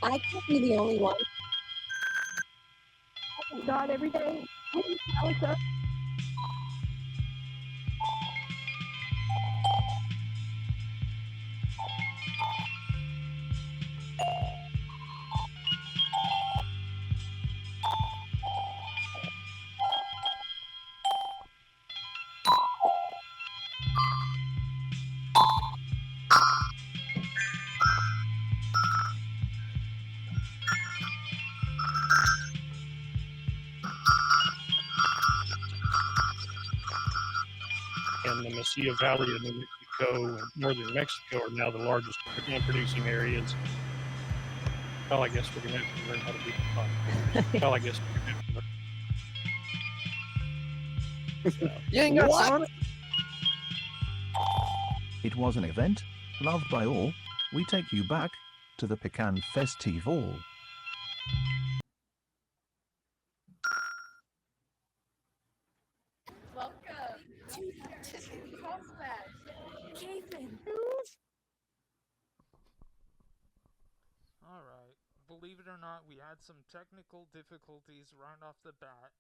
I can't be the only one. I thank God every day. Alexa. And the Mesilla Valley of New Mexico and northern Mexico are now the largest pecan producing areas. Well, I guess we're going to have to learn how to do the Well, I guess we're going to have to learn. You ain't got Sonic? It was an event, loved by all. We take you back to the Pecan Festival. Welcome to carlsbad. Caveman. All right. Believe it or not, we had some technical difficulties right off the bat.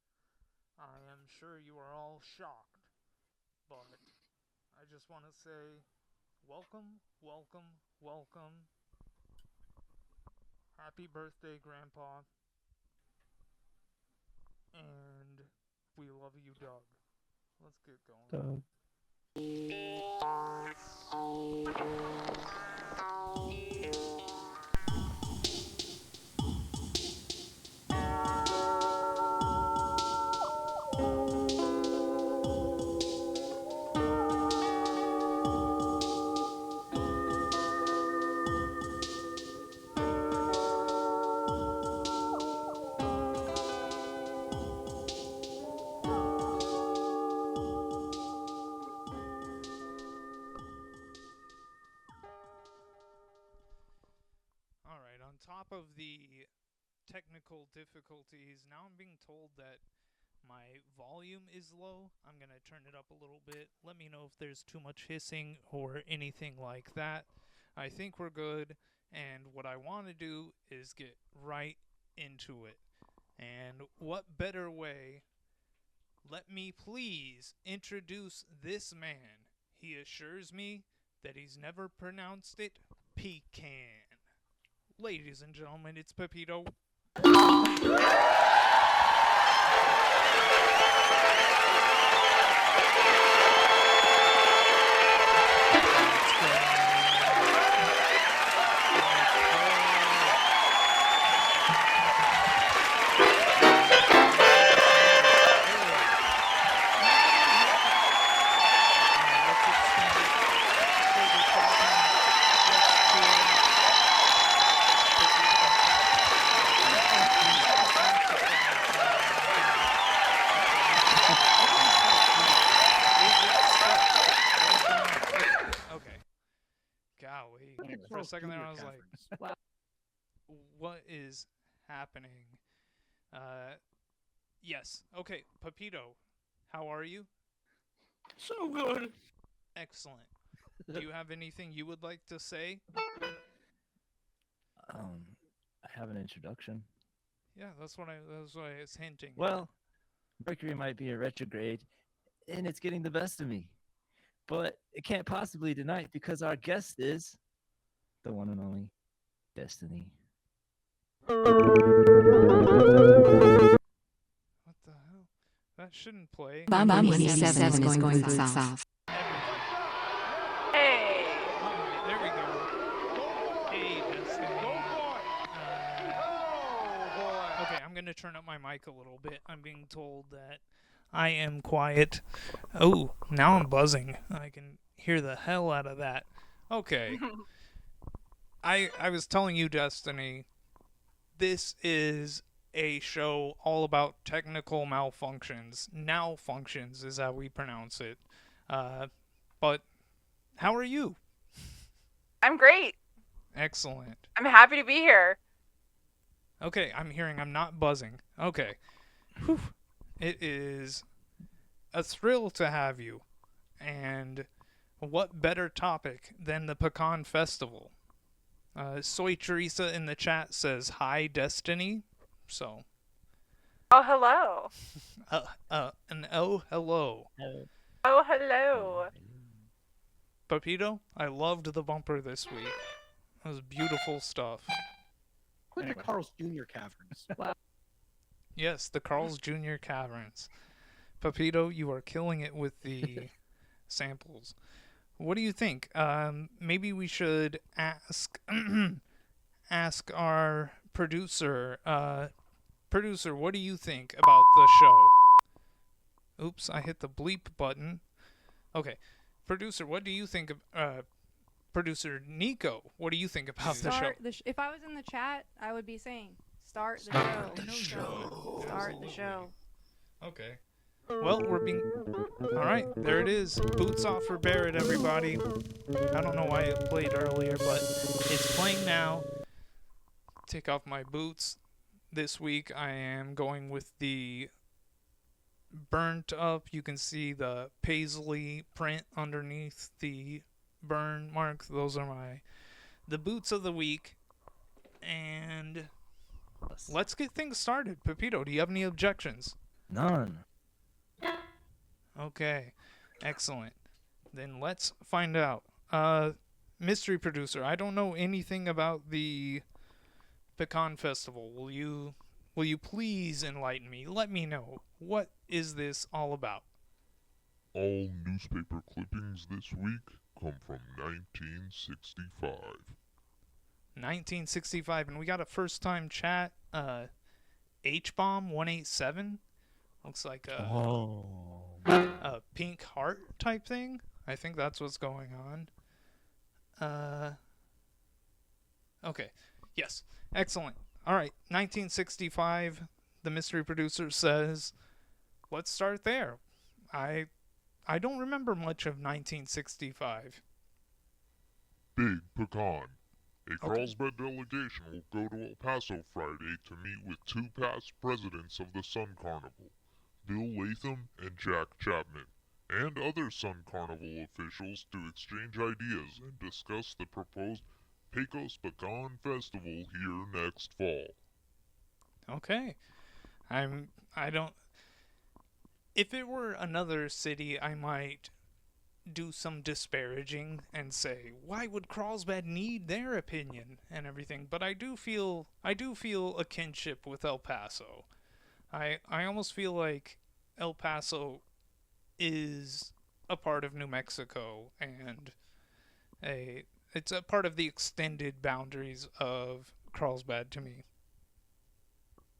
I am sure you are all shocked, but I just want to say welcome, welcome, welcome. Happy birthday, Grandpa. And we love you, Doug. Let's get going. Alright, on top of the technical difficulties, now I'm being told that my volume is low. I'm going to turn it up a little bit. Let me know if there's too much hissing or anything like that. I think we're good, and what I want to do is get right into it. And what better way? Let me please introduce this man. He assures me that he's never pronounced it pecan. Ladies and gentlemen, it's Pepito. For a second there, I was like, wow, what is happening? Yes. Okay, Pepito, how are you? So good. Excellent. Do you have anything you would like to say? I have an introduction. Yeah, that's what I was hinting. Well, Mercury might be a retrograde, and it's getting the best of me. But it can't possibly deny it because our guest is the one and only Destiny. What the hell? That shouldn't play. Bomb 27 is going south. Hey! There we go. Hey, Destiny. Okay, I'm going to turn up my mic a little bit. I'm being told that I am quiet. Oh, now I'm buzzing. I can hear the hell out of that. Okay. I was telling you, Destiny, this is a show all about technical malfunctions. Malfunctions is how we pronounce it. But how are you? I'm great. Excellent. I'm happy to be here. Okay, I'm hearing I'm not buzzing. Okay. Whew. It is a thrill to have you. And what better topic than the Pecan Festival? Soy Teresa in the chat says hi, Destiny. So, Oh, hello. an oh hello. Oh, hello. Pepito, I loved the bumper this week. It was beautiful stuff. Quit the Carl's Jr. Caverns. Yes, the Carl's Jr. Caverns. Pepito, you are killing it with the samples. What do you think? Maybe we should ask ask our producer. Producer, what do you think about the show? Oops, I hit the bleep button. Okay, producer, what do you think of? Producer Nico, what do you think about the show? If I was in the chat, I would be saying, start the show. Start the show. Okay. Well, we're being... Alright, there it is. Boots off for Barrett, everybody. I don't know why it played earlier, but it's playing now. Take off my boots. This week I am going with the burnt up. You can see the paisley print underneath the burn mark. Those are the boots of the week. And let's get things started. Pepito, do you have any objections? None. Okay, excellent. Then let's find out. Mystery producer, I don't know anything about the Pecan Festival. Will you please enlighten me? Let me know. What is this all about? All newspaper clippings this week come from 1965. 1965, and we got a first-time chat. H-Bomb 187. Looks like a pink heart type thing. I think that's what's going on. Okay. Yes. Excellent. All right. 1965. The mystery producer says, let's start there. I don't remember much of 1965. Big Pecan. A Carlsbad delegation will go to El Paso Friday to meet with two past presidents of the Sun Carnival, Bill Latham and Jack Chapman, and other Sun Carnival officials to exchange ideas and discuss the proposed Pecos Pecan Festival here next fall. Okay. If it were another city, I might do some disparaging and say, why would Carlsbad need their opinion and everything? But I do feel a kinship with El Paso. I almost feel like El Paso is a part of New Mexico, and it's a part of the extended boundaries of Carlsbad to me.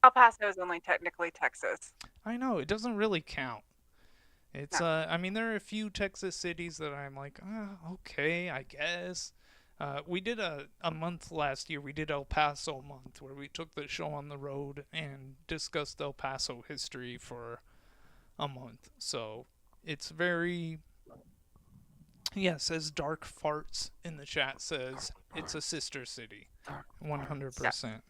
El Paso is only technically Texas. I know, it doesn't really count. It's I mean, there are a few Texas cities that I'm like, okay, I guess. We did a month last year. We did El Paso month, where we took the show on the road and discussed El Paso history for a month. So it's very... Yes, as Dark Farts in the chat says, it's a sister city. 100%.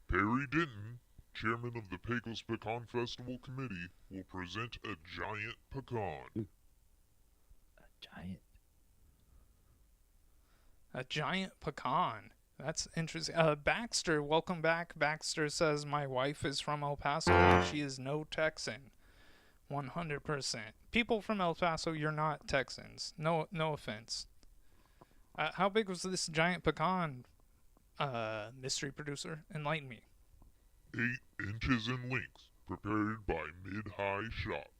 Perry Denton, chairman of the Pecos Pecan Festival Committee, will present a giant pecan. A giant pecan. That's interesting. Baxter, welcome back. Baxter says, my wife is from El Paso and she is no Texan. 100%. People from El Paso, you're not Texans. No offense. How big was this giant pecan, mystery producer? Enlighten me. 8 inches in length, prepared by Mid-High Shop.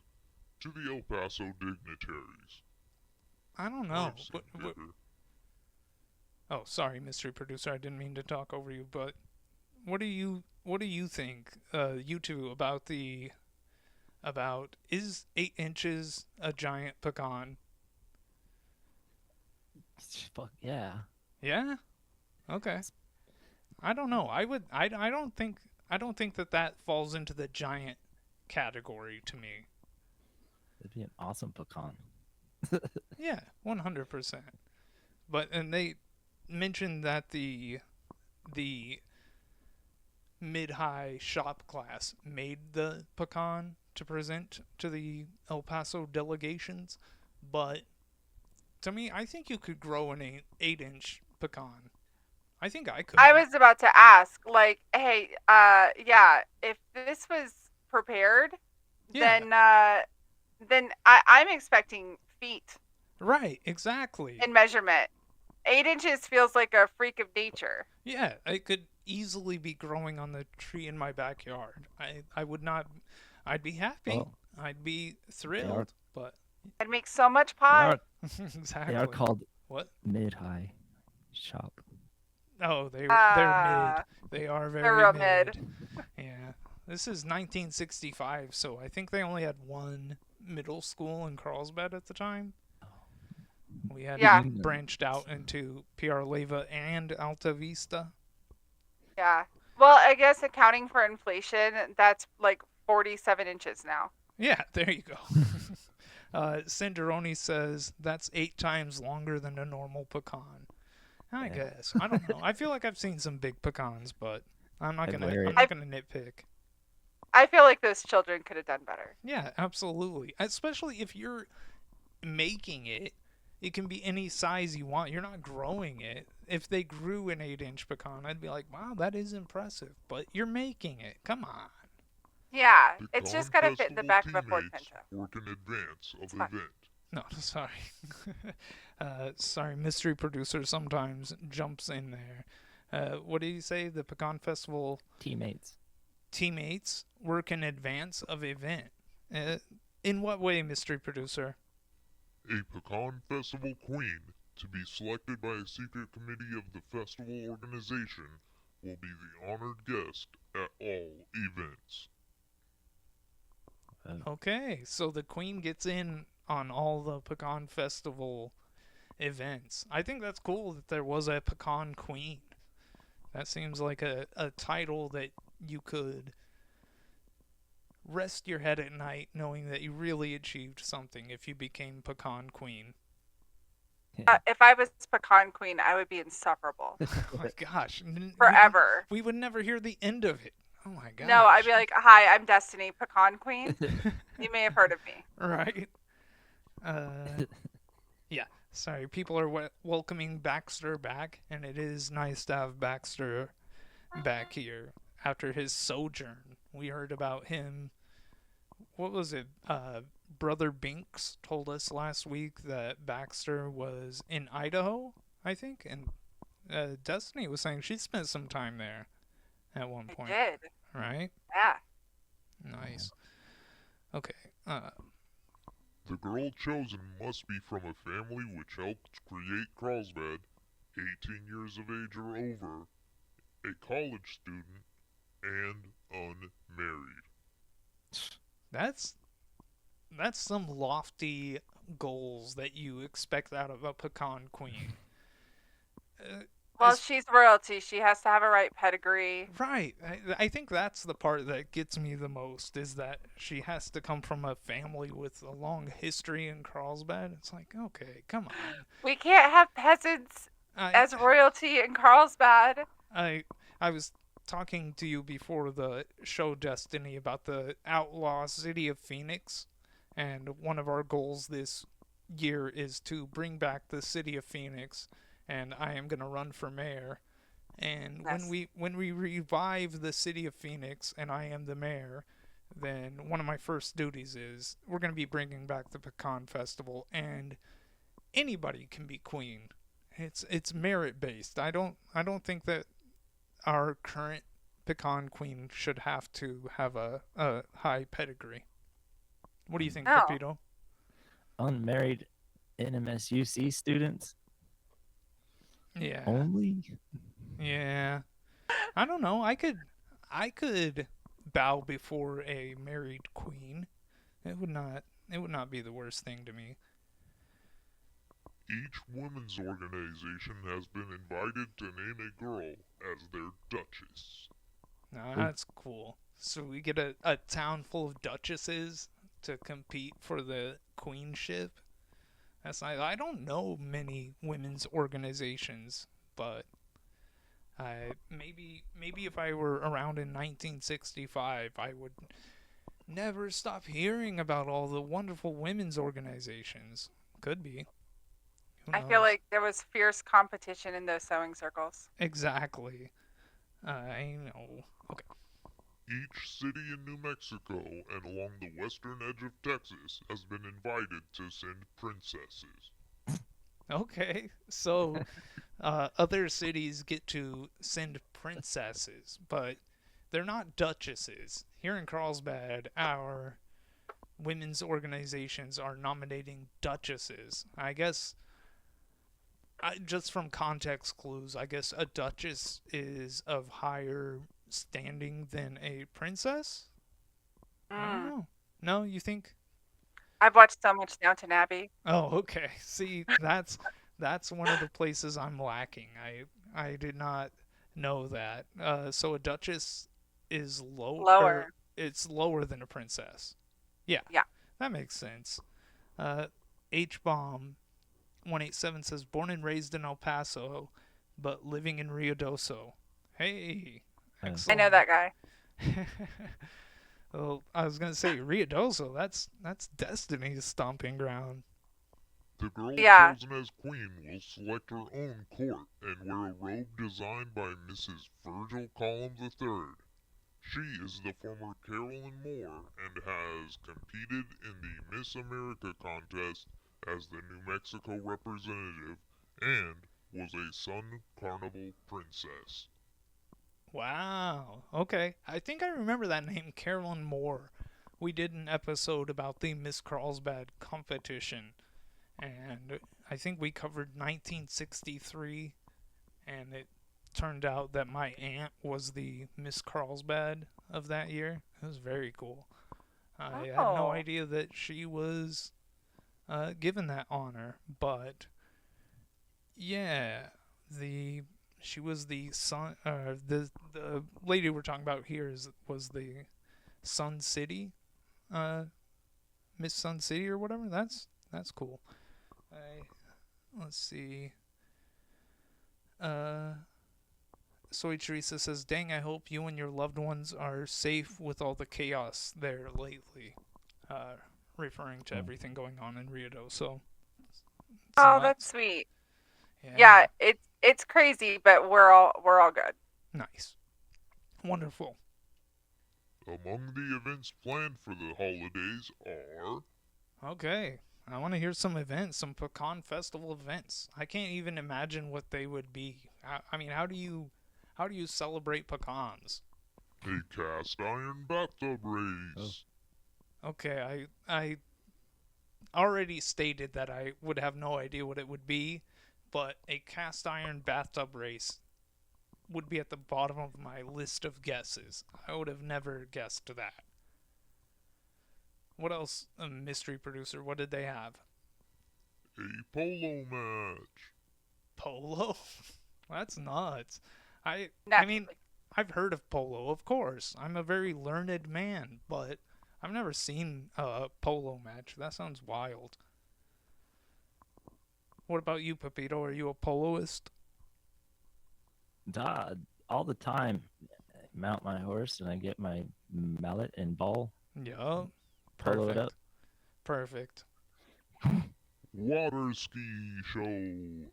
To the El Paso dignitaries. I don't know. What, oh, sorry, mystery producer. I didn't mean to talk over you, but what do you think, you two, about is 8 inches a giant pecan? Fuck yeah. Yeah? Okay. I don't know. I don't think that falls into the giant category to me. It'd be an awesome pecan. Yeah, 100%. And they mentioned that the mid-high shop class made the pecan to present to the El Paso delegations, but to me, I think you could grow an 8-inch pecan. I think I could. I was about to ask, like, hey, yeah, if this was prepared, Yeah. then I'm expecting feet Right, exactly. in measurement. 8 inches feels like a freak of nature. Yeah, it could easily be growing on the tree in my backyard. I would not. I'd be happy. Oh. I'd be thrilled. But I'd make so much They pie. are, exactly. they are called What? mid-high shop. Oh, they're Ah, mid. They are very they're a mid. Yeah. This is 1965, so I think they only had one middle school in Carlsbad at the time. We had Yeah. branched out into PR Leyva and Alta Vista. Yeah. Well, I guess accounting for inflation, that's like 47 inches now. Yeah, there you go. Cinderoni says that's 8 times longer than a normal pecan. I guess. I don't know. I feel like I've seen some big pecans, but I'm not gonna nitpick. I feel like those children could have done better. Yeah, absolutely. Especially if you're making it, it can be any size you want. You're not growing it. If they grew an 8-inch pecan, I'd be like, wow, that is impressive. But you're making it. Come on. Yeah, Pecan it's just gotta fit in the back of a Ford teammates Pinto. work in advance of fine. event. No, sorry. Sorry, mystery producer sometimes jumps in there. What did you say? The Pecan Festival teammates work in advance of event. In what way, mystery producer? A Pecan Festival queen, to be selected by a secret committee of the festival organization, will be the honored guest at all events. Okay, so the queen gets in on all the Pecan Festival events. I think that's cool that there was a pecan queen. That seems like a title that you could rest your head at night knowing that you really achieved something if you became pecan queen. If I was pecan queen, I would be insufferable. Oh my gosh. Forever. We would never hear the end of it. Oh my gosh. No, I'd be like, hi, I'm Destiny, pecan queen. You may have heard of me. Right. Yeah. Sorry, people are welcoming Baxter back, and it is nice to have Baxter back here after his sojourn. We heard about him. What was it? Brother Binks told us last week that Baxter was in Idaho, I think, and Destiny was saying she spent some time there at one point. I did. Right? Yeah. Nice. Okay. The girl chosen must be from a family which helped create Carlsbad, 18 years of age or over, a college student, and unmarried. That's some lofty goals that you expect out of a pecan queen. Well, she's royalty. She has to have a right pedigree. Right. I think that's the part that gets me the most, is that she has to come from a family with a long history in Carlsbad. It's like, okay, come on. We can't have peasants as royalty in Carlsbad. I was talking to you before the show, Destiny, about the outlaw city of Phoenix, and one of our goals this year is to bring back the city of Phoenix, and I am going to run for mayor. And when we revive the city of Phoenix and I am the mayor, then one of my first duties is we're going to be bringing back the Pecan Festival, and anybody can be queen. It's merit based. I don't think that our current pecan queen should have to have a high pedigree. What do you think, Pepito? Unmarried NMSUC students? Yeah. Only? Yeah. I don't know. I could bow before a married queen. It would not be the worst thing to me. Each women's organization has been invited to name a girl as their duchess. Now, that's cool. So we get a town full of duchesses to compete for the queenship. That's nice. I don't know many women's organizations, but maybe if I were around in 1965, I would never stop hearing about all the wonderful women's organizations. Could be. Who I feel knows? like there was fierce competition in those sewing circles. Exactly. I know. Okay. Each city in New Mexico and along the western edge of Texas has been invited to send princesses. Okay. So, other cities get to send princesses, but they're not duchesses. Here in Carlsbad, our women's organizations are nominating duchesses. I guess, just from context clues, I guess a duchess is of higher standing than a princess? I don't know. No, you think? I've watched so much Downton Abbey. Oh, okay. See, that's one of the places I'm lacking. I did not know that. So a duchess is Lower. it's lower than a princess. Yeah, Yeah. that makes sense. H bomb 187 says born and raised in El Paso, but living in Rio Doso. Hey, I excellent. I know that guy. Well, I was gonna say Ruidoso. That's Destiny's stomping ground. The girl Yeah. chosen as queen will select her own court and wear a robe designed by Mrs. Virgil Collum III. She is the former Carolyn Moore and has competed in the Miss America contest as the New Mexico representative and was a Sun Carnival princess. Wow. Okay. I think I remember that name, Carolyn Moore. We did an episode about the Miss Carlsbad competition, and I think we covered 1963, and it turned out that my aunt was the Miss Carlsbad of that year. It was very cool. I had no Oh. idea that she was given that honor, but yeah, she was the son. The lady we're talking about here was the Sun City, Miss Sun City or whatever. That's cool. Let's see. Soy Teresa says, "Dang, I hope you and your loved ones are safe with all the chaos there lately." Referring to everything going on in Rio. So. Oh, that's sweet. Yeah, it's crazy, but we're all good. Nice. Wonderful. Among the events planned for the holidays are... Okay. I want to hear some events, some pecan festival events. I can't even imagine what they would be. I mean, how do you celebrate pecans? a cast iron bathtub race. Okay, I already stated that I would have no idea what it would be, but a cast iron bathtub race would be at the bottom of my list of guesses. I would have never guessed that. What else, a mystery producer? What did they have? A polo match. Polo? That's nuts. I Naturally. mean, I've heard of polo, of course. I'm a very learned man, but I've never seen a polo match. That sounds wild. What about you, Pepito? Are you a poloist? All the time. I mount my horse and I get my mallet and ball. Yeah. Polo it up. Perfect. Water ski show.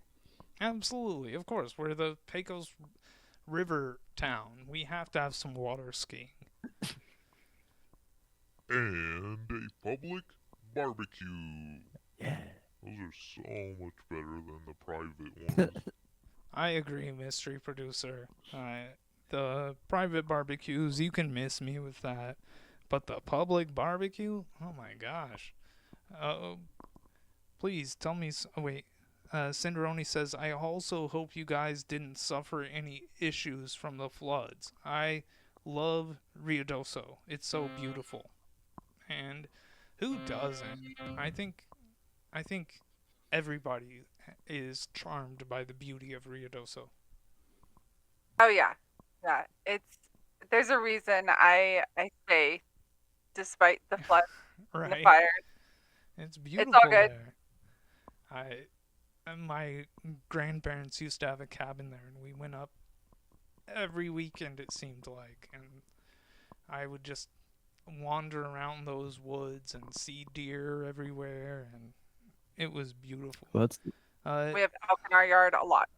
Absolutely. Of course. We're the Pecos River town. We have to have some water skiing. And a public barbecue. Yeah. Those are so much better than the private ones. I agree, mystery producer. The private barbecues, you can miss me with that. But the public barbecue? Oh my gosh. Please tell me. Wait. Cinderoni says, I also hope you guys didn't suffer any issues from the floods. I love Ruidoso. It's so beautiful. And who doesn't? I think everybody is charmed by the beauty of Ruidoso. Oh yeah. Yeah. There's a reason I stay despite the floods and the Right. fires. It's beautiful all good. there. My grandparents used to have a cabin there, and we went up every weekend, it seemed like, and I would just wander around those woods and see deer everywhere, and it was beautiful. Well, We have elk in our yard a lot.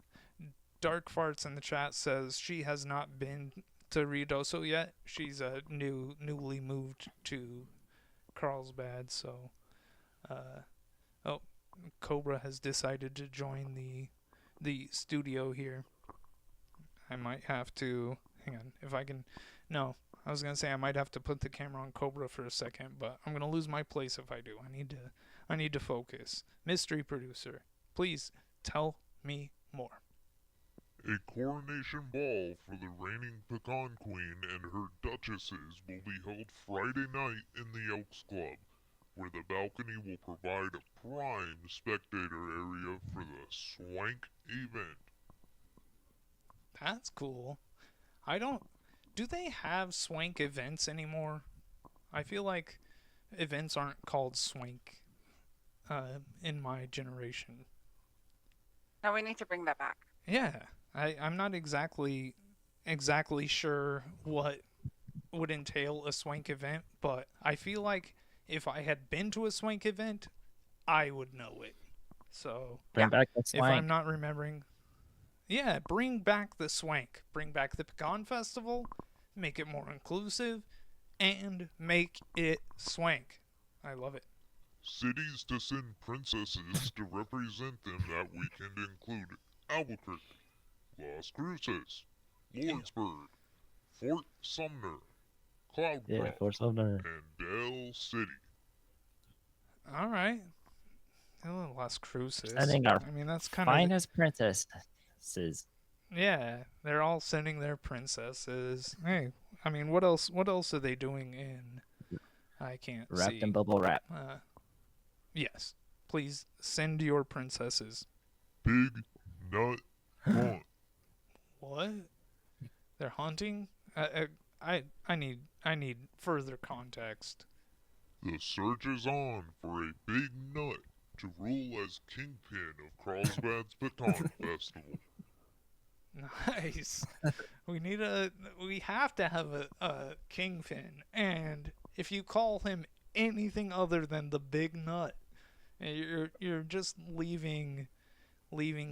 Dark Farts in the chat says she has not been to Ruidoso yet. She's newly moved to Carlsbad, so Cobra has decided to join the studio here. I might have to hang on if I can. No, I was gonna say I might have to put the camera on Cobra for a second, but I'm gonna lose my place if I do. I need to focus. Mystery producer, please tell me more. A coronation ball for the reigning pecan queen and her duchesses will be held Friday night in the Elks Club, where the balcony will provide a prime spectator area for the swank event. That's cool. Do they have swank events anymore? I feel like events aren't called swank in my generation. No, we need to bring that back. Yeah, I'm not exactly sure what would entail a swank event, but I feel like if I had been to a swank event, I would know it. So Bring back the if swank. I'm not remembering, yeah, bring back the swank. Bring back the Pecan Festival, make it more inclusive, and make it swank. I love it. Cities to send princesses to represent them that weekend include Albuquerque, Las Cruces, Lordsburg, Fort Sumner, Cloudcroft, Fort Sumner. and Del City. All right. Las Cruces. Sending our I mean, that's kind of finest princesses. yeah. They're all sending their princesses. Hey, I mean, what else? What else are they doing in? I can't Wrapped see. in bubble wrap. Yes, please send your princesses. Big Nut Hunt. What? They're hunting? I need further context. The search is on for a big nut to rule as kingpin of Carlsbad's Pecan Festival. Nice. We have to have a kingpin, and if you call him anything other than the big nut, you're just leaving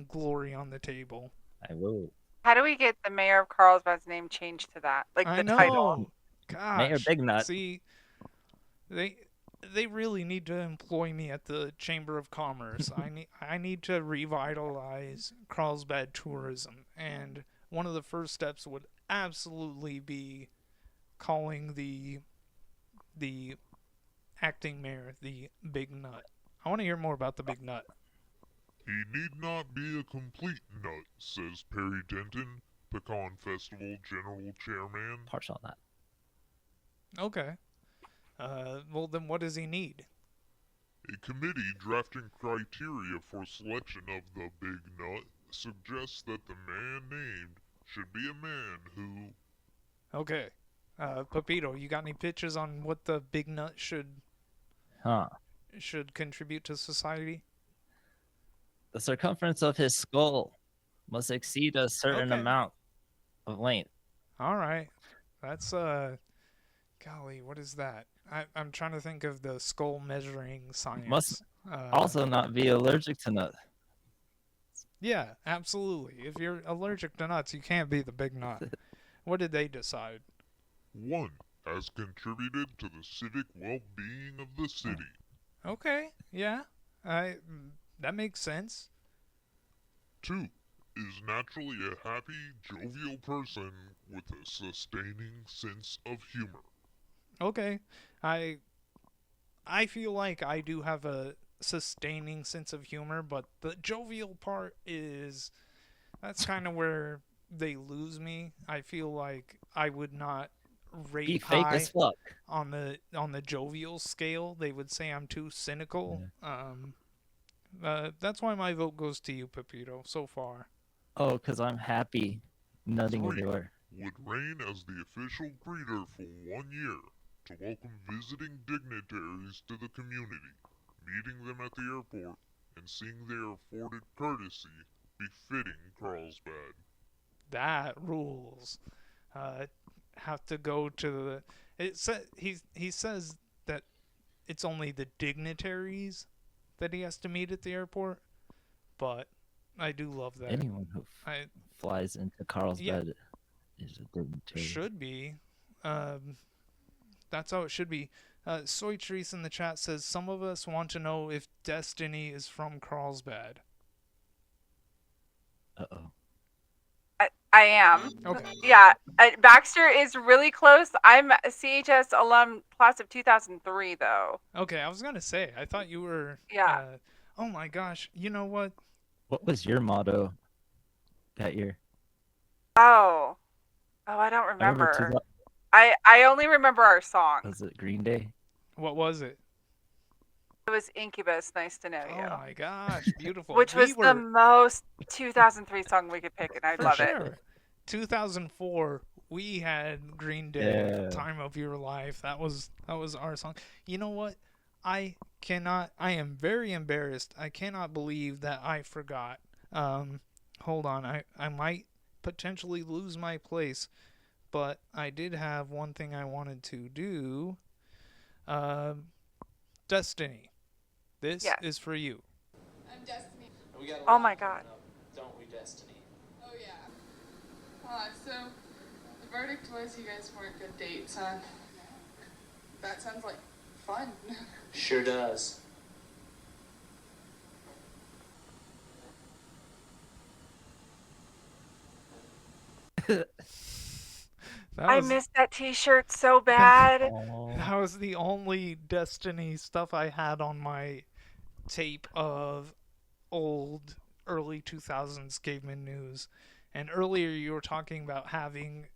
glory on the table. I will. How do we get the mayor of Carlsbad's name changed to that? Like I the know. title. Gosh. Mayor Big Nut. See, they really need to employ me at the Chamber of Commerce. I need to revitalize Carlsbad tourism, and one of the first steps would absolutely be calling the acting mayor the Big Nut. I want to hear more about the Big Nut. He need not be a complete nut, says Perry Denton, Pecan Festival General Chairman. Partial on that. Okay. Well, then what does he need? A committee drafting criteria for selection of the Big Nut suggests that the man named should be a man who... Okay. Pepito, you got any pitches on what the Big Nut should contribute to society? The circumference of his skull must exceed a certain amount of length. All right. That's, golly, what is that? I'm trying to think of the skull measuring science. Must also not be allergic to nuts. Yeah, absolutely. If you're allergic to nuts, you can't be the Big Nut. What did they decide? 1. Has contributed to the civic well-being of the city. Okay, yeah. That makes sense. 2. Is naturally a happy, jovial person with a sustaining sense of humor. Okay. I feel like I do have a sustaining sense of humor, but the jovial part that's kind of where they lose me. I feel like I would not rate Be fake high as fuck. on the jovial scale. They would say I'm too cynical. That's why my vote goes to you, Pepito, so far. Oh, because I'm happy nutting 3. everywhere. Would reign as the official greeter for 1 year to welcome visiting dignitaries to the community, meeting them at the airport, and seeing they are afforded courtesy befitting Carlsbad. That rules. Have to go to the... He says it's only the dignitaries that he has to meet at the airport, but I do love that. Anyone who I flies into Carlsbad is a dignitary. should be. That's how it should be. Soy Trees in the chat says, some of us want to know if Destiny is from Carlsbad. Uh-oh. I am. Okay. Yeah, Baxter is really close. I'm a CHS alum, class of 2003, though. Okay, I was going to say, I thought you were... Yeah. Oh my gosh, you know what? What was your motto that year? Oh, I don't remember. two- I only remember our song. Was it Green Day? What was it? It was Incubus, Nice to Know You. Oh my gosh, beautiful. Which was the most 2003 song we could pick, and I love it. 2004, we had Green Day, Time of Your Life. That was our song. You know what? I am very embarrassed. I cannot believe that I forgot. Hold on. I might potentially lose my place, but I did have one thing I wanted to do. Destiny. This is for you. I'm Destiny. Oh my god. Don't we, Destiny? Oh yeah. So the verdict was you guys weren't good dates, huh? That sounds like fun. Sure does. I missed that t-shirt so bad. That was the only Destiny stuff I had on my tape of old early 2000s Caveman News. And earlier you were talking about having,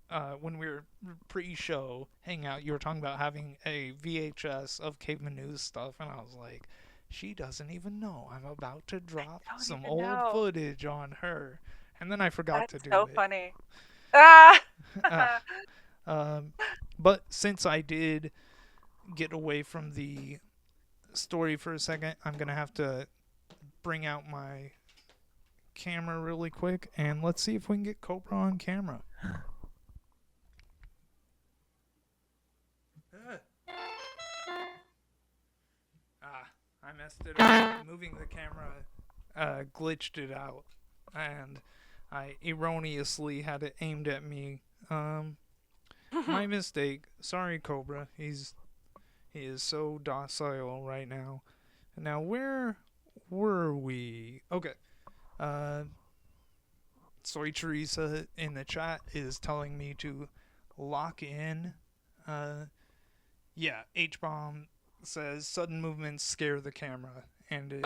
when we were pre-show hangout, you were talking about having a VHS of Caveman News stuff. And I was like, she doesn't even know I'm about to drop some old footage on her. And then I forgot to do it. That's so funny. But since I did get away from the story for a second, I'm going to have to bring out my camera really quick, and let's see if we can get Cobra on camera. I messed it up. Moving the camera glitched it out, and I erroneously had it aimed at me. My mistake. Sorry, Cobra. He is so docile right now. Now, where were we? Okay. Soy Teresa in the chat is telling me to lock in. Yeah, H-Bomb says sudden movements scare the camera, and it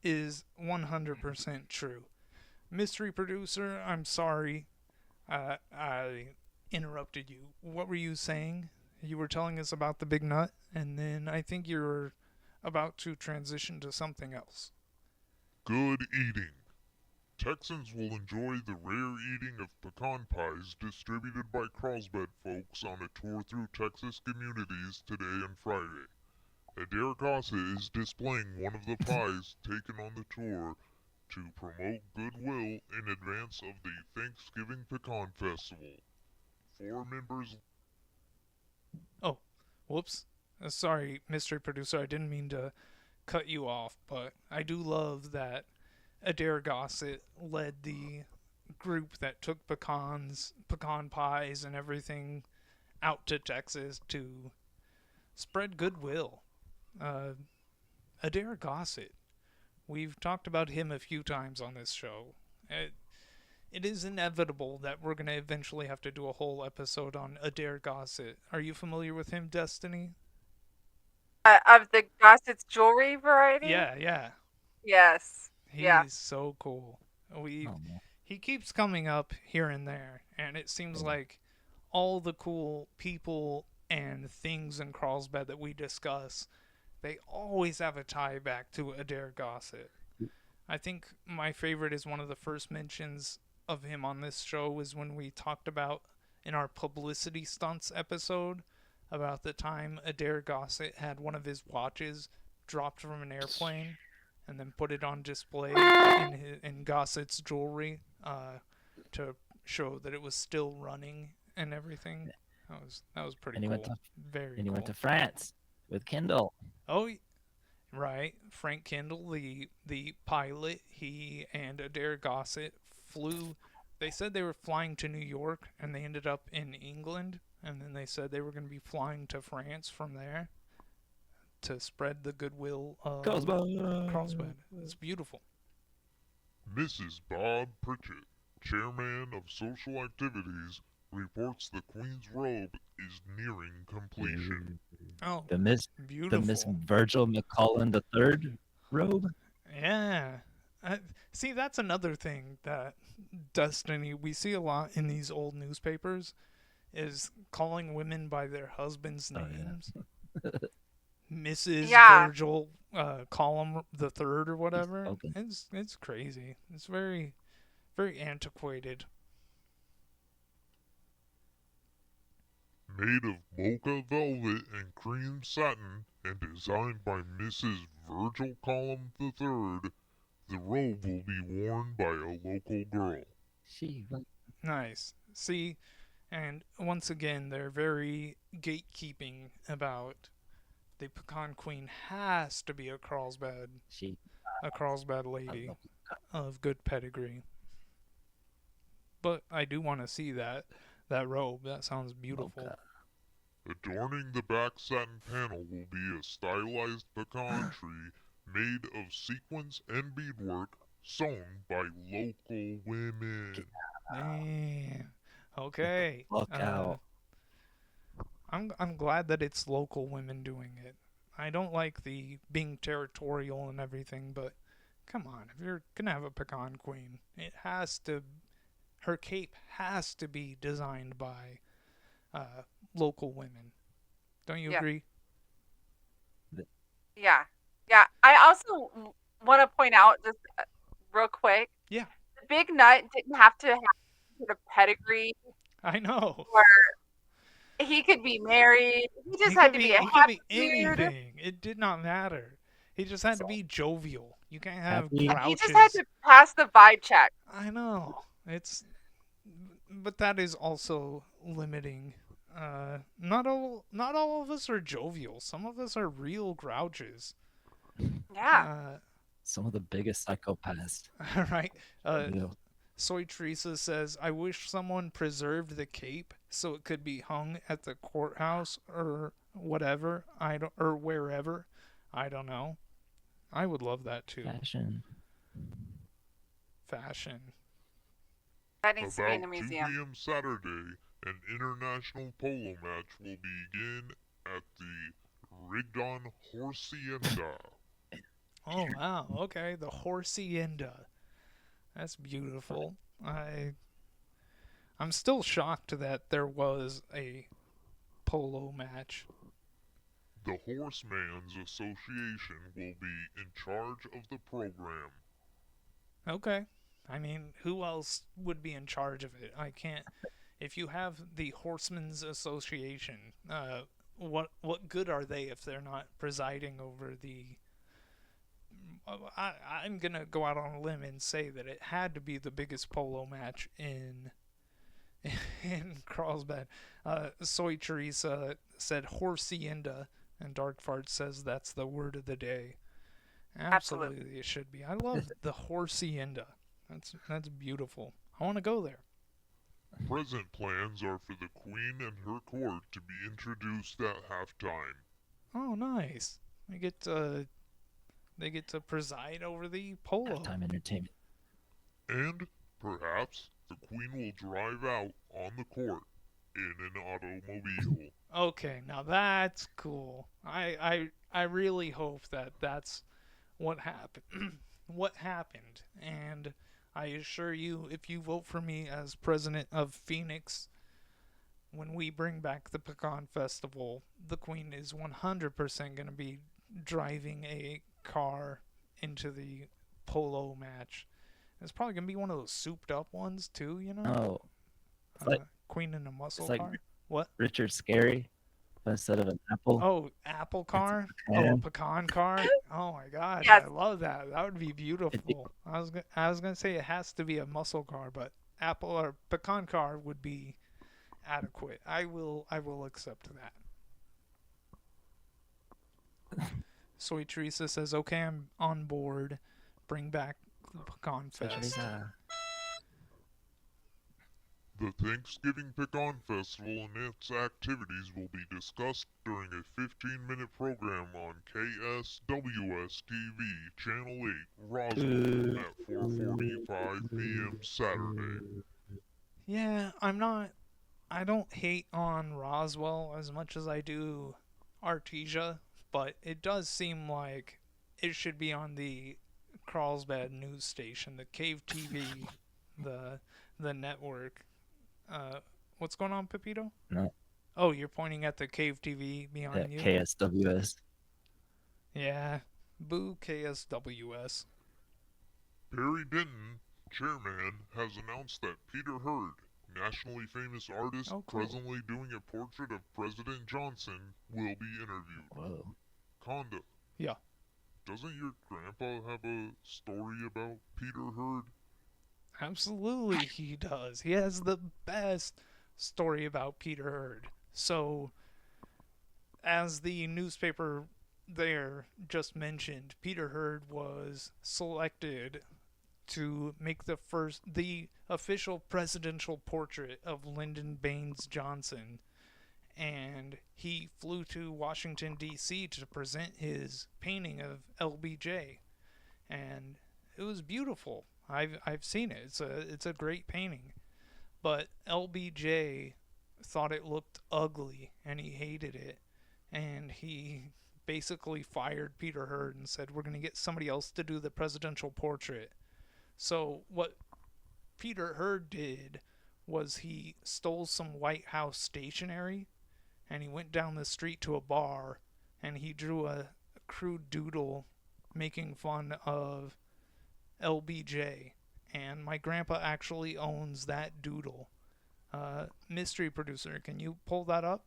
is 100% true. Mystery producer, I'm sorry. I interrupted you. What were you saying? You were telling us about the big nut, and then I think you're about to transition to something else. Good eating. Texans will enjoy the rare eating of pecan pies distributed by Carlsbad folks on a tour through Texas communities today and Friday. Adair Gossett is displaying one of the pies taken on the tour to promote goodwill in advance of the Thanksgiving Pecan Festival. 4 members... Oh, whoops. Sorry, mystery producer, I didn't mean to cut you off, but I do love that Adair Gossett led the group that took pecan pies and everything out to Texas to spread goodwill. Adair Gossett. We've talked about him a few times on this show. It is inevitable that we're going to eventually have to do a whole episode on Adair Gossett. Are you familiar with him, Destiny? Of the Gossett's jewelry variety? Yeah. Yes. He's so cool. He keeps coming up here and there, and it seems like all the cool people and things in Carlsbad that we discuss, they always have a tie back to Adair Gossett. I think my favorite is one of the first mentions of him on this show was when we talked about in our publicity stunts episode about the time Adair Gossett had one of his watches dropped from an airplane and then put it on display in Gossett's jewelry to show that it was still running and everything. That was pretty cool. Very cool. And he went to France with Kendall. Oh, right? Frank Kendall, the pilot, he and Adair Gossett flew. They said they were flying to New York, and they ended up in England. And then they said they were going to be flying to France from there to spread the goodwill of Carlsbad. It's beautiful. Mrs. Bob Pritchett, chairman of social activities, reports the Queen's robe is nearing completion. Oh, The Miss beautiful. Virgil McCullen III robe. Yeah. See, that's another thing that Destiny, we see a lot in these old newspapers, is calling women by their husbands' names. Mrs. Virgil Column the Third or whatever. It's crazy. It's very, very antiquated. Made of mocha velvet and cream satin and designed by Mrs. Virgil Column III, the robe will be worn by a local girl. Nice. See, and once again, they're very gatekeeping about the Pecan Queen has to be a Carlsbad lady of good pedigree. But I do want to see that robe. That sounds beautiful. Adorning the back satin panel will be a stylized pecan tree made of sequins and beadwork sewn by local women. Damn. Okay. Look out. I'm glad that it's local women doing it. I don't like the being territorial and everything, but come on, if you're gonna have a Pecan Queen, her cape has to be designed by local women. Don't you agree? Yeah. Yeah. I also want to point out just real quick. Yeah. The big nut didn't have to have sort of pedigree. I know. Or he could be married. He just had to be a happy dude. Anything. It did not matter. He just had to be jovial. You can't have grouches. He just had to pass the vibe check. I know. But that is also limiting. Not all of us are jovial. Some of us are real grouches. Yeah. Some of the biggest psychopaths. Right. Soy Teresa says, I wish someone preserved the cape so it could be hung at the courthouse or whatever. Or wherever. I don't know. I would love that too. Fashion. That needs to be in a museum. About 2 p.m. Saturday, an international polo match will begin at the Rigdon Hacienda. Oh, wow. Okay, the Hacienda. That's beautiful. I'm still shocked that there was a polo match. The Horsemen's Association will be in charge of the program. Okay. I mean, who else would be in charge of it? I can't. If you have the Horsemen's Association, what good are they if they're not presiding over the? I'm gonna go out on a limb and say that it had to be the biggest polo match in Carlsbad. Soy Teresa said Hacienda, and Dark Fart says that's the word of the day. Absolutely, it should be. I love the Hacienda. That's beautiful. I want to go there. Present plans are for the Queen and her court to be introduced at halftime. Oh, nice. They get to preside over the polo. Halftime entertainment. And perhaps the Queen will drive out on the court in an automobile. Okay, now that's cool. I really hope that that's what happened. What happened, and I assure you, if you vote for me as president of Phoenix, when we bring back the Pecan Festival, the Queen is 100% going to be driving a car into the polo match. It's probably going to be one of those souped up ones, too, you know? Oh. Queen in a muscle like car. What? Richard Scarry instead of an apple. Oh, apple car? Oh, a pecan car? Oh my gosh, Yes. I love that. That would be beautiful. I was gonna say it has to be a muscle car, but apple or pecan car would be adequate. I will accept that. Soy Teresa says, okay, I'm on board. Bring back the Pecan Soy Fest. Teresa. The Thanksgiving Pecan Festival and its activities will be discussed during a 15-minute program on KSWS-TV, Channel 8, Roswell, at 4:45 p.m. Saturday. Yeah, I don't hate on Roswell as much as I do Artesia, but it does seem like it should be on the Carlsbad news station, the Cave TV, the network. What's going on, Pepito? No. Oh, you're pointing at the Cave TV behind you? KSWS. Yeah. Boo KSWS. Barry Denton, chairman, has announced that Peter Hurd, nationally famous artist presently doing a portrait of President Johnson, will be interviewed. Whoa. Conda. Yeah. Doesn't your grandpa have a story about Peter Hurd? Absolutely he does. He has the best story about Peter Hurd. So, as the newspaper there just mentioned, Peter Hurd was selected to make the official presidential portrait of Lyndon Baines Johnson, and he flew to Washington D.C. to present his painting of LBJ, and it was beautiful. I've seen it. It's a great painting, but LBJ thought it looked ugly and he hated it, and he basically fired Peter Hurd and said, we're going to get somebody else to do the presidential portrait. So what Peter Hurd did was he stole some White House stationery, and he went down the street to a bar, and he drew a crude doodle making fun of LBJ. And my grandpa actually owns that doodle. Mystery producer, can you pull that up?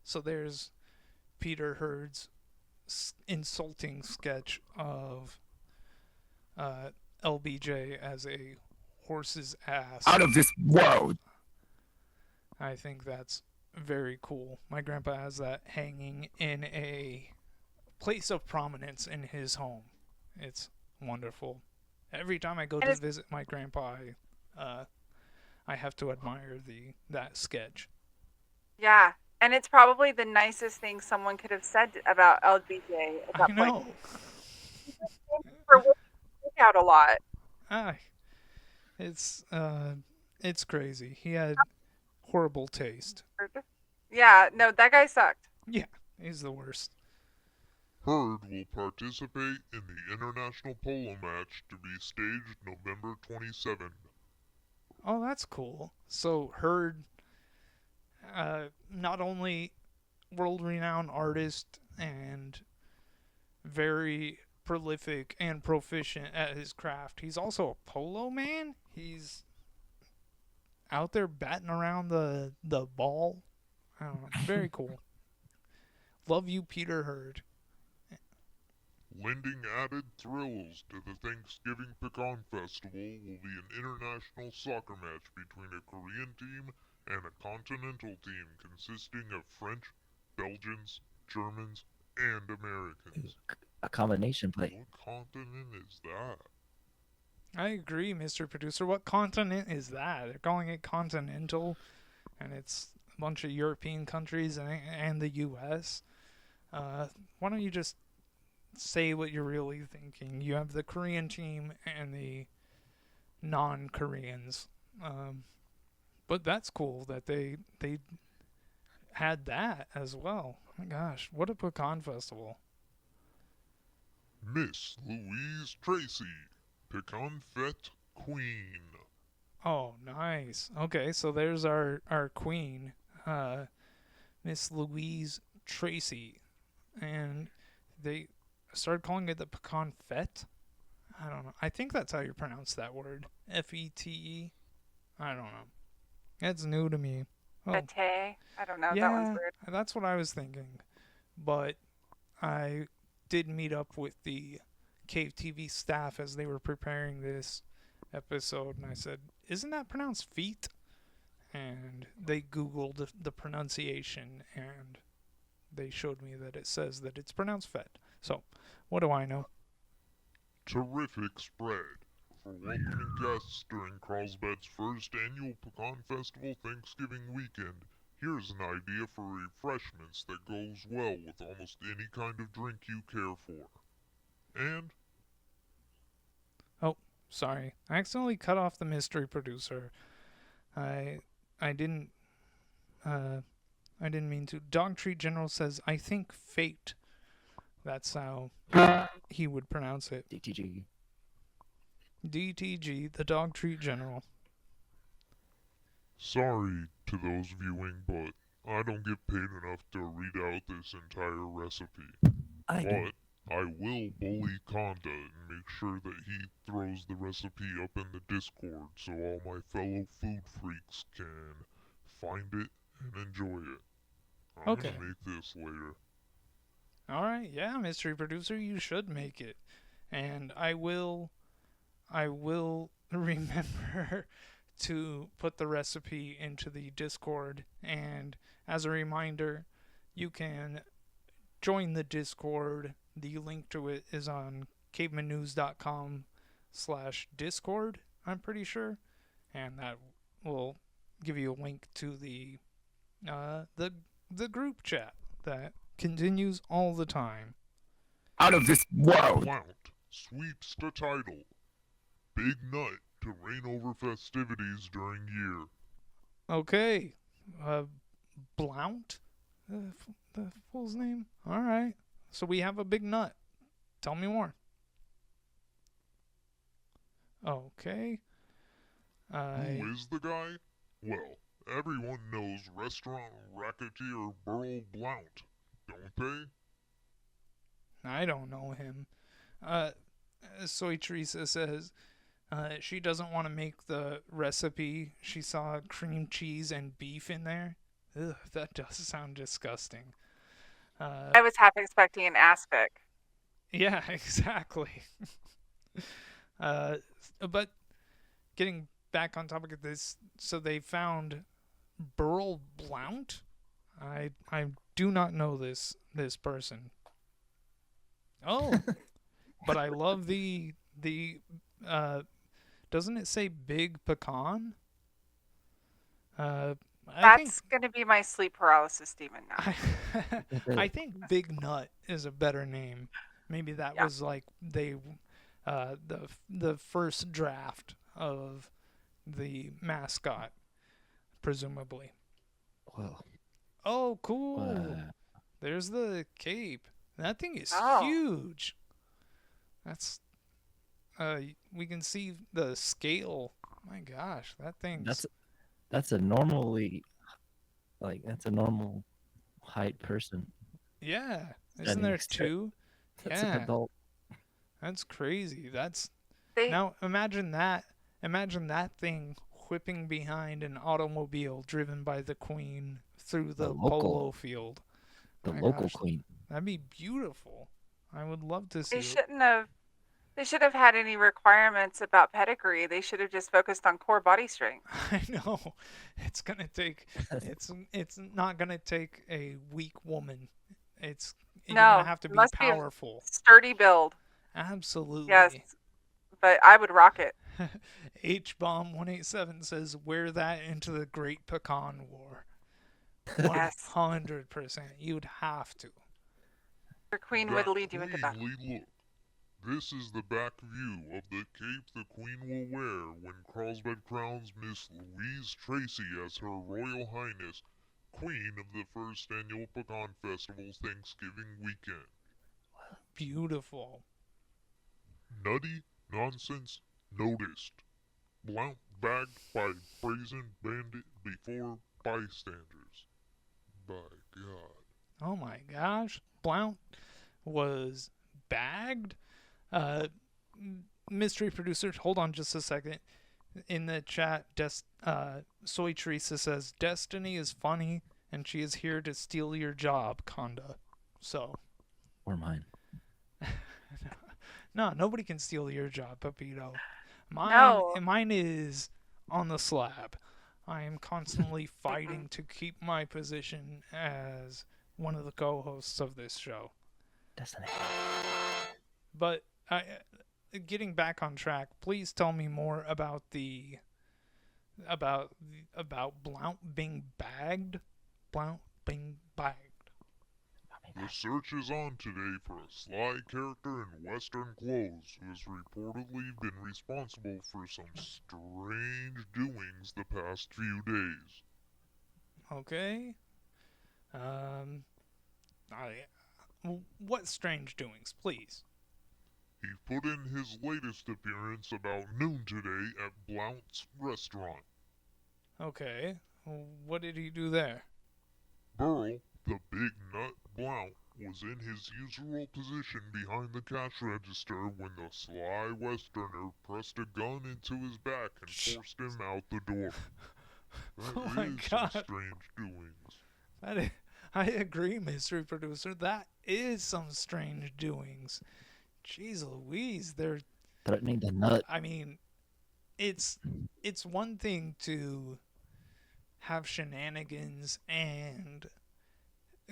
So there's Peter Hurd's insulting sketch of LBJ as a horse's ass. Out of this world! I think that's very cool. My grandpa has that hanging in a place of prominence in his home. It's wonderful. Every time I go to visit my grandpa, I have to admire that sketch. Yeah, and it's probably the nicest thing someone could have said about LBJ at that I know. point. For out a lot. It's crazy. He had horrible taste. Yeah, no, that guy sucked. Yeah, he's the worst. Hurd will participate in the international polo match to be staged November 27th. Oh, that's cool. So Hurd, not only world-renowned artist and very prolific and proficient at his craft, he's also a polo man. He's out there batting around the ball. I don't know. Very cool. Love you, Peter Hurd. Lending added thrills to the Thanksgiving Pecan Festival will be an international soccer match between a Korean team and a continental team consisting of French, Belgians, Germans, and Americans. A combination play. What continent is that? I agree, Mr. Producer. What continent is that? They're calling it continental, and it's a bunch of European countries and the U.S. Why don't you just say what you're really thinking? You have the Korean team and the non-Koreans. But that's cool that they had that as well. Oh my gosh, what a pecan festival. Miss Louise Tracy, Pecan Fete Queen. Oh, nice. Okay, so there's our queen, Miss Louise Tracy. And they started calling it the Pecan Fete. I don't know. I think that's how you pronounce that word. Fete. I don't know. That's new to me. Oh. Fete. I don't know. Yeah, That one's weird. that's what I was thinking. But I did meet up with the Cave TV staff as they were preparing this episode, and I said, isn't that pronounced feet? And they Googled the pronunciation, and they showed me that it says that it's pronounced fed. So, what do I know? Terrific spread. For welcoming guests during Carlsbad's first annual Pecan Festival Thanksgiving weekend, here's an idea for refreshments that goes well with almost any kind of drink you care for. And Oh, sorry. I accidentally cut off the mystery producer. I didn't mean to. Dog Treat General says, I think fate. That's how he would pronounce it. DTG. DTG, the Dog Treat General. sorry to those viewing, but I don't get paid enough to read out this entire recipe. But I will bully Conda and make sure that he throws the recipe up in the Discord so all my fellow food freaks can find it and enjoy it. I'm Okay. gonna make this later. All right, yeah, mystery producer, you should make it, and I will remember to put the recipe into the Discord. And as a reminder, you can join the Discord. The link to it is on cavemannews.com/Discord. I'm pretty sure, and that will give you a link to the group chat that continues all the time. Out of this world! Blount sweeps the title. Big nut to reign over festivities during year. Okay, Blount, the fool's name. All right, so we have a big nut. Tell me more. Okay. Who is the guy? Well, everyone knows restaurant racketeer Burl Blount, don't they? I don't know him. Soy Teresa says she doesn't want to make the recipe. She saw cream cheese and beef in there. Ugh, that does sound disgusting. I was half expecting an aspic. Yeah, exactly. But getting back on topic of this, so they found Burl Blount. I do not know this person. Oh, but I love the doesn't it say Big Pecan? That's going to be my sleep paralysis demon now. I think Big Nut is a better name. Maybe that was like the first draft of the mascot, presumably. Well. Oh, cool. There's the cape. That thing is huge. That's we can see the scale. My gosh, that thing. That's a normally, that's a normal height person. Yeah, isn't there two? That's an adult. That's crazy. Now imagine that. Imagine that thing whipping behind an automobile driven by the Queen through the polo field. The local Queen. That'd be beautiful. I would love to see They should have had any requirements about pedigree. They should have just focused on core body strength. I know. It's gonna take. It's not gonna take a weak woman. You're gonna have to be powerful. Sturdy build. Absolutely. Yes, but I would rock it. HBomb187 says, "Wear that into the Great Pecan War." Yes. 100%. You'd have to. Your queen would lead you into battle. Look. This is the back view of the cape the Queen will wear when Carlsbad crowns Miss Louise Tracy as Her Royal Highness, Queen of the first annual Pecan Festival's Thanksgiving weekend. Beautiful. Nutty nonsense noticed. Blount bagged by brazen bandit before bystanders. By God. Oh my gosh. Blount was bagged? Mystery producer, hold on just a second. In the chat, Soy Teresa says, Destiny is funny, and she is here to steal your job, Conda. So. Or mine. No, nobody can steal your job, Pepito. Mine is on the slab. I am constantly fighting to keep my position as one of the co-hosts of this show. Doesn't it? But getting back on track, please tell me more about Blount being bagged. Blount being bagged. The search is on today for a sly character in Western clothes who has reportedly been responsible for some strange doings the past few days. Okay. What strange doings, please? He put in his latest appearance about noon today at Blount's restaurant. Okay. What did he do there? Burl, the big nut Blount, was in his usual position behind the cash register when the sly Westerner pressed a gun into his back and forced him out the door. Oh That my is God. some strange doings. I agree, Mystery Producer. That is some strange doings. Jeez Louise, they're Threatening the nut. I mean, it's one thing to have shenanigans and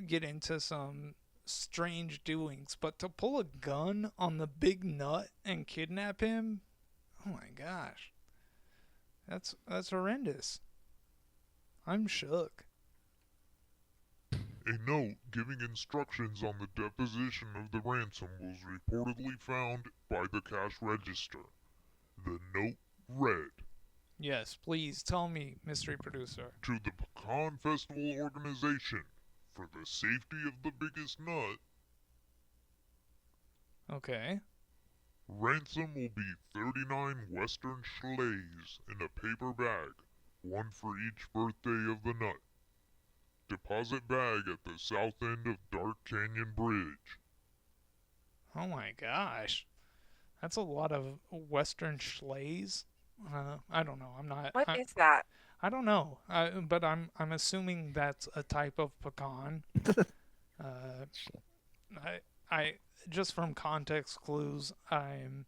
get into some strange doings, but to pull a gun on the big nut and kidnap him, oh my gosh, that's horrendous. I'm shook. A note giving instructions on the deposition of the ransom was reportedly found by the cash register. The note read, Yes, please tell me, Mystery Producer. "To the Pecan Festival Organization, for the safety of the biggest nut, Okay. ransom will be 39 Western Schleys in a paper bag, one for each birthday of the nut. Deposit bag at the south end of Dark Canyon Bridge." Oh my gosh. That's a lot of Western Schleys. I don't know. What is that? I don't know. But I'm assuming that's a type of pecan. I just from context clues, I'm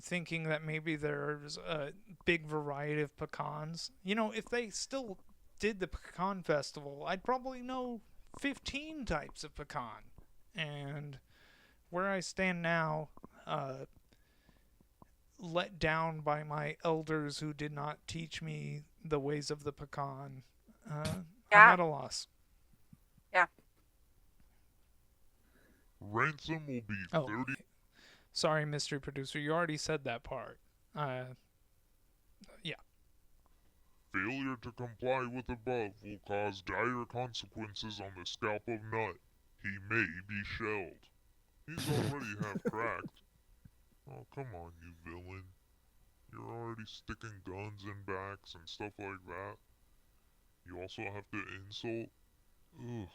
thinking that maybe there's a big variety of pecans. You know, if they still did the pecan festival, I'd probably know 15 types of pecan. And where I stand now, let down by my elders who did not teach me the ways of the pecan, I'm at a loss. Yeah. Ransom will be Oh, 30. Sorry, Mystery Producer, you already said that part. Yeah. Failure to comply with above will cause dire consequences on the scalp of Nut. He may be shelled. He's already half cracked. Oh, come on, you villain. You're already sticking guns in backs and stuff like that. You also have to insult? Ugh.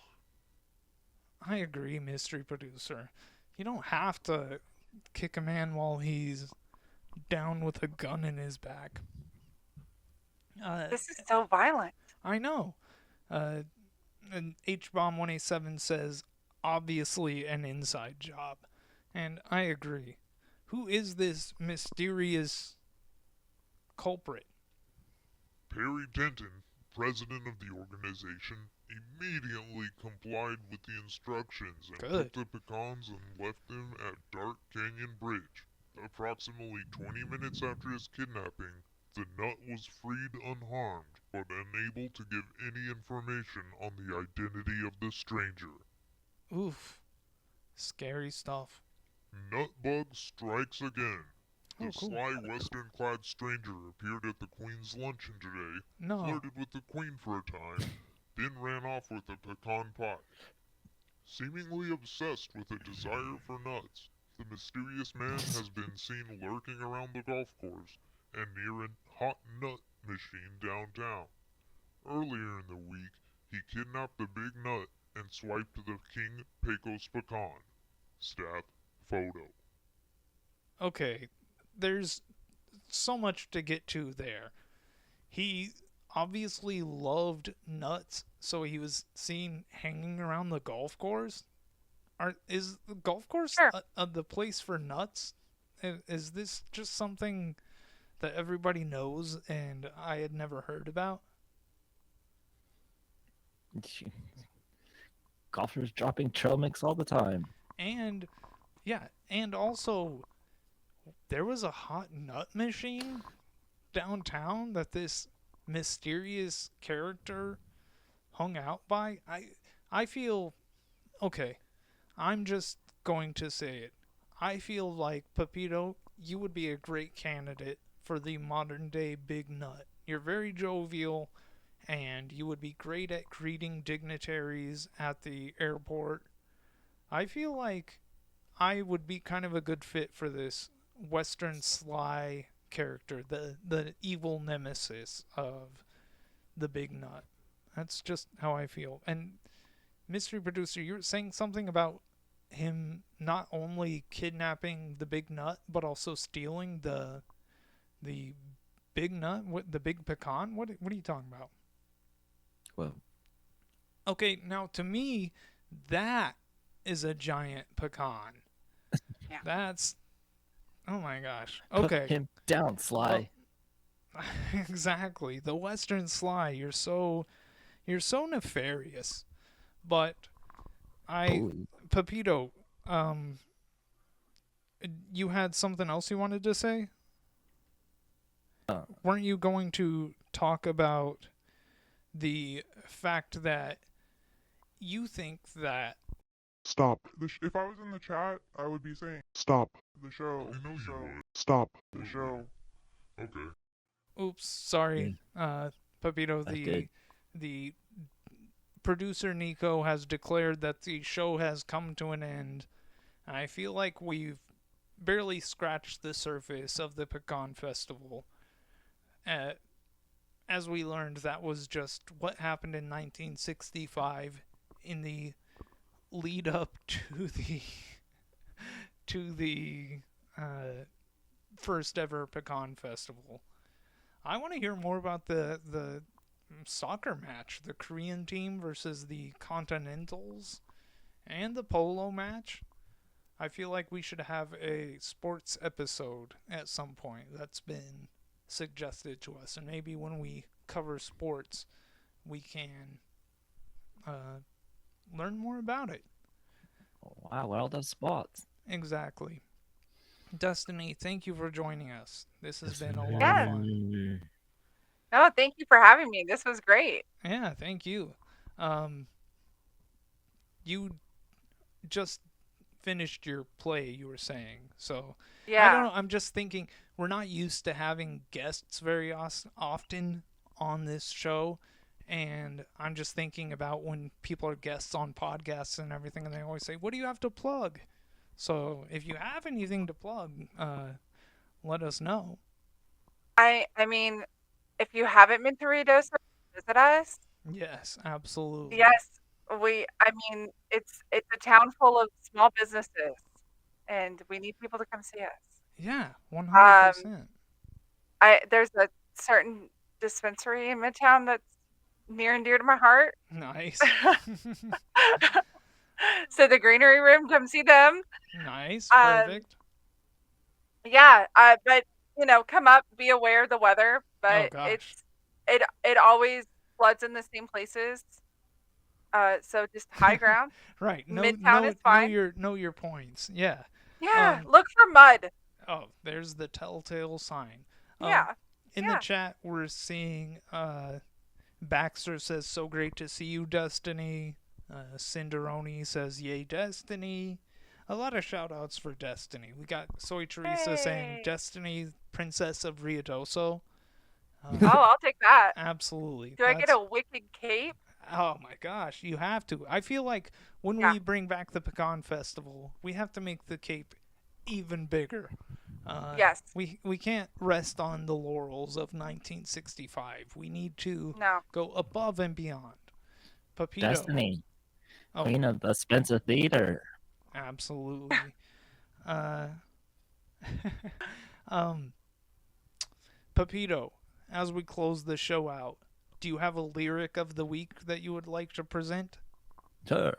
I agree, Mystery Producer. You don't have to kick a man while he's down with a gun in his back. This is so violent. I know. And H-Bomb 187 says, obviously an inside job. And I agree. Who is this mysterious culprit? Perry Denton, president of the organization, immediately complied with the instructions and Good. took the pecans and left them at Dark Canyon Bridge. Approximately 20 minutes after his kidnapping, the nut was freed unharmed, but unable to give any information on the identity of the stranger. Oof. Scary stuff. Nutbug strikes again. The Oh, cool. sly western-clad stranger appeared at the Queen's luncheon today, No. flirted with the Queen for a time, then ran off with a pecan pie. Seemingly obsessed with a desire for nuts, the mysterious man has been seen lurking around the golf course and near a hot nut machine downtown. Earlier in the week, he kidnapped the big nut and swiped the King Pecos pecan. Staff photo. Okay, there's so much to get to there. He obviously loved nuts, so he was seen hanging around the golf course. Is the golf course the place for nuts? Is this just something that everybody knows and I had never heard about? golfers dropping trail mix all the time. And yeah, and also there was a hot nut machine downtown that this mysterious character hung out by. I feel okay. I'm just going to say it. I feel like Pepito, you would be a great candidate for the modern day big nut. You're very jovial and you would be great at greeting dignitaries at the airport. I feel like I would be kind of a good fit for this Western Sly character, the evil nemesis of the Big Nut. That's just how I feel. And mystery producer, you're saying something about him not only kidnapping the Big Nut but also stealing the Big Nut, the Big Pecan. What are you talking about? Well, okay, now to me, that is a giant pecan. Yeah. That's, oh my gosh. Okay. Put him down, Sly. Well, exactly. The Western Sly, you're so nefarious. But Pepito, you had something else you wanted to say? Weren't you going to talk about the fact that you think that... Stop. If I was in the chat, I would be saying, stop the show. I know you would. Stop the show. Okay. Oops, sorry. Pepito, the producer Nico has declared that the show has come to an end. I feel like we've barely scratched the surface of the Pecan Festival. As we learned, that was just what happened in 1965 in the lead up to the first ever Pecan Festival. I want to hear more about the soccer match, the Korean team versus the Continentals, and the polo match. I feel like we should have a sports episode at some point. That's been suggested to us, and maybe when we cover sports, we can learn more about it. Wow, world of sports. Exactly. Destiny, thank you for joining us. This has been a lot Yeah. of fun. No, thank you for having me. This was great. Yeah, thank you. You just finished your play, you were saying. So, yeah. I don't know. I'm just thinking we're not used to having guests very often on this show. And I'm just thinking about when people are guests on podcasts and everything, and they always say, what do you have to plug? So if you have anything to plug, let us know. I mean, if you haven't been to Ruidoso, visit us. Yes, absolutely. Yes, I mean, it's a town full of small businesses, and we need people to come see us. Yeah, 100%. There's a certain dispensary in Midtown that's near and dear to my heart. Nice. So the Greenery Room, come see them. Nice, perfect. Yeah, but come up, be aware of the weather. But it always floods in the same places. So just high ground. Right. Midtown is fine. Know your points. Yeah. Yeah. Look for mud. Oh, there's the telltale sign. Yeah. In the chat, we're seeing Baxter says, so great to see you, Destiny. Cinderoni says, yay, Destiny. A lot of shout-outs for Destiny. We got Soy Teresa saying, Destiny, Princess of Ruidoso. I'll take that. Absolutely. Do I get a wicked cape? Oh my gosh, you have to. I feel like when we bring back the Pecan Festival, we have to make the cape even bigger. Yes. We can't rest on the laurels of 1965. We need to go above and beyond. Pepito. Destiny. Queen of the Spencer Theater. Absolutely. Pepito, as we close the show out, do you have a lyric of the week that you would like to present? Sure.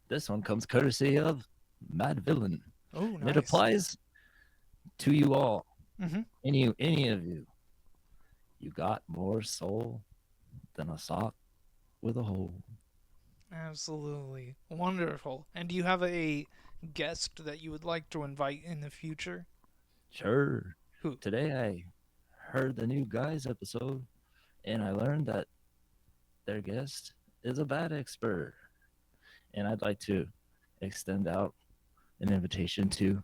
This one comes courtesy of Mad Villain. Oh, nice. And it applies to you all. Mm-hmm. Any of you. You got more soul than a sock with a hole. Absolutely. Wonderful. And do you have a guest that you would like to invite in the future? Sure. Who? Today I heard the new Guys episode, and I learned that their guest is a bad expert. And I'd like to extend out an invitation to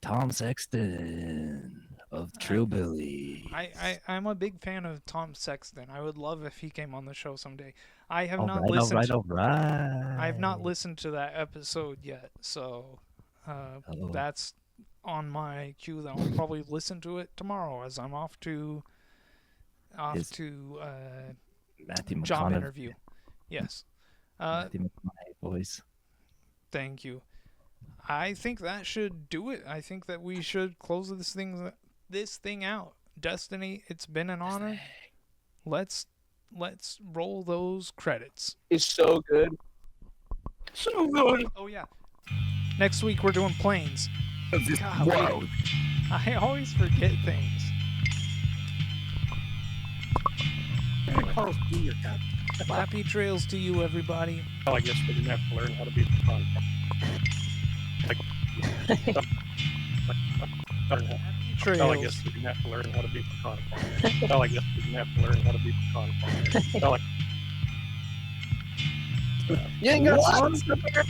Tom Sexton of Trillbilly. I'm a big fan of Tom Sexton. I would love if he came on the show someday. I have not All listened. right. I have not listened to that episode yet, so that's on my queue. That I'll probably listen to it tomorrow as I'm off to Matthew job McConaughey. interview. Yes. Matthew McConaughey voice. Thank you. I think that should do it. I think that we should close this thing out. Destiny, it's been an honor. Let's roll those credits. It's so good. So good. Oh yeah. Next week we're doing planes. Wow. I always forget things. Happy trails to you, everybody. Well, I guess we're gonna have to learn how to be pecan. Trails. Well, I guess we're gonna have to learn how to be pecan. Well, I guess we're gonna have to learn how to be pecan. Well, You ain't got Sonics up there.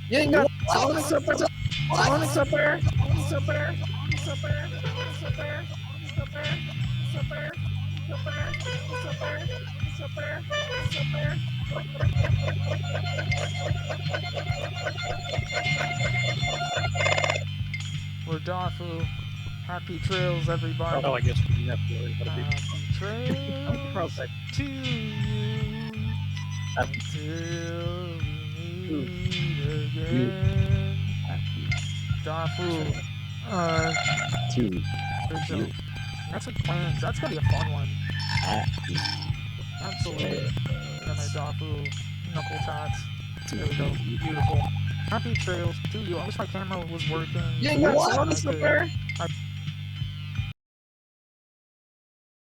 You ain't got Sonics up there. Sonics up there. Sonics up there. Sonics up there. Sonics up there. Sonics up there. Sonics up there. Sonics up there. Sonics up there. Sonics up there. Radafu. Happy trails, everybody. well, I guess we're gonna have to learn how to be Happy trails to you until we meet again. Dafu. That's like plans. That's gonna be a fun one. Absolutely. Got my Dafu knuckle tots. There we go. Beautiful. Happy trails to you. I wish my camera was working. You ain't got Sonics up there.